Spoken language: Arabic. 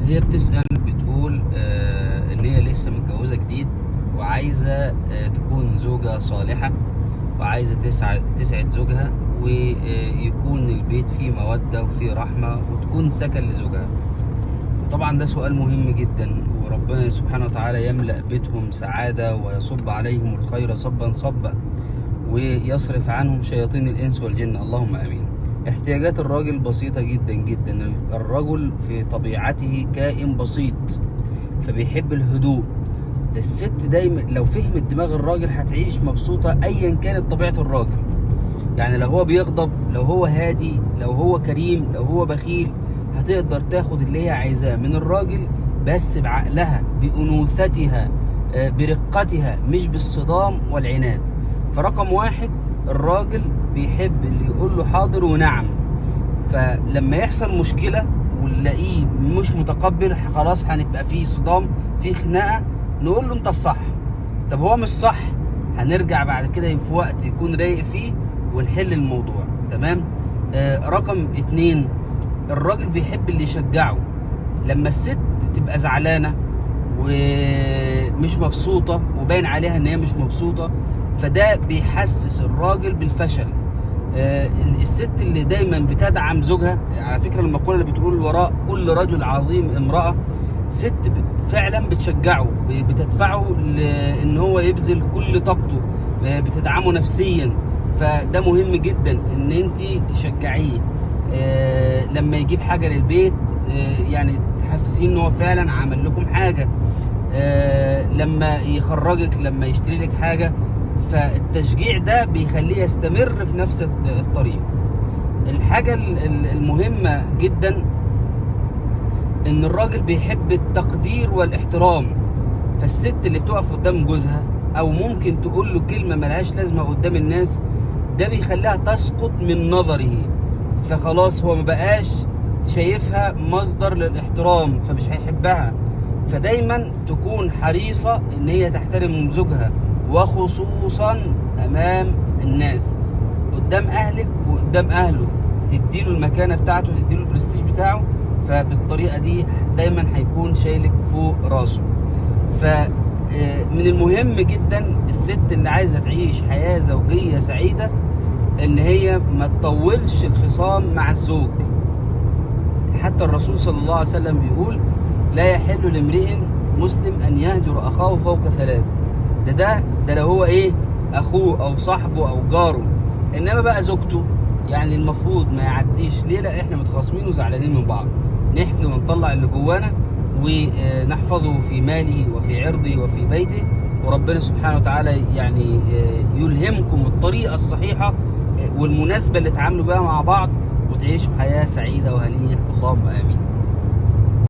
هي بتسأل بتقول إن هي لسه متجوزة جديد وعايزة تكون زوجة صالحة، وعايزة تسعد زوجها، ويكون البيت فيه مودة وفيه رحمة، وتكون سكن لزوجها. طبعا ده سؤال مهم جدا، وربنا سبحانه وتعالى يملأ بيتهم سعادة ويصب عليهم الخير صبا صبا، ويصرف عنهم شياطين الإنس والجن، اللهم آمين. احتياجات الراجل بسيطة جدا جدا. الرجل في طبيعته كائن بسيط، فبيحب الهدوء. الست دايما لو فهمت دماغ الراجل هتعيش مبسوطة أيا كانت طبيعة الراجل. يعني لو هو بيغضب، لو هو هادي، لو هو كريم، لو هو بخيل، هتقدر تاخد اللي هي عايزاه من الراجل، بس بعقلها، بأنوثتها، برقتها، مش بالصدام والعناد. فرقم واحد، الراجل بيحب اللي يقول له حاضر ونعم. فلما يحصل مشكلة ونلاقيه مش متقبل، خلاص هنبقى فيه صدام، فيه خناقة، نقول له انت الصح. طب هو مش صح، هنرجع بعد كده في وقت يكون رايق فيه ونحل الموضوع. تمام. رقم اتنين، الراجل بيحب اللي يشجعه. لما الست تبقى زعلانة ومش مبسوطة وباين عليها ان هي مش مبسوطة، فده بيحسس الراجل بالفشل. الست اللي دايما بتدعم زوجها، على فكرة المقولة اللي بتقول وراء كل رجل عظيم امرأة، ست فعلا بتشجعه، بتدفعه لان هو يبذل كل طاقته، بتدعمه نفسيا. فده مهم جدا ان انت تشجعيه. لما يجيب حاجة للبيت، يعني تحسسين ان هو فعلا عمل لكم حاجة. لما يخرجك، لما يشتري لك حاجة، فالتشجيع ده بيخليه يستمر في نفس الطريق. الحاجة المهمة جدا ان الراجل بيحب التقدير والاحترام. فالست اللي بتقف قدام جوزها او ممكن تقول له كلمة ملهاش لازمة قدام الناس، ده بيخليها تسقط من نظره، فخلاص هو مبقاش شايفها مصدر للاحترام، فمش هيحبها. فدايما تكون حريصة ان هي تحترم زوجها، وخصوصا امام الناس، قدام اهلك وقدام اهله، تديله المكانة بتاعته، تديله البرستيج بتاعه. فبالطريقة دي دايما هيكون شايلك فوق راسه. فمن المهم جدا الست اللي عايزة تعيش حياة زوجية سعيدة ان هي ما تطولش الخصام مع الزوج. حتى الرسول صلى الله عليه وسلم بيقول لا يحل لامرئ مسلم ان يهجر اخاه فوق ثلاث. ده لو هو ايه، اخوه او صاحبه او جاره. انما بقى زوجته، يعني المفروض ما يعديش ليله احنا متخاصمين وزعلانين من بعض، نحكي ونطلع اللي جوانا، ونحفظه في ماله وفي عرضه وفي بيته. وربنا سبحانه وتعالى يعني يلهمكم الطريقه الصحيحه والمناسبه اللي تعاملوا بها مع بعض، وتعيشوا حياه سعيده وهنيه، اللهم امين.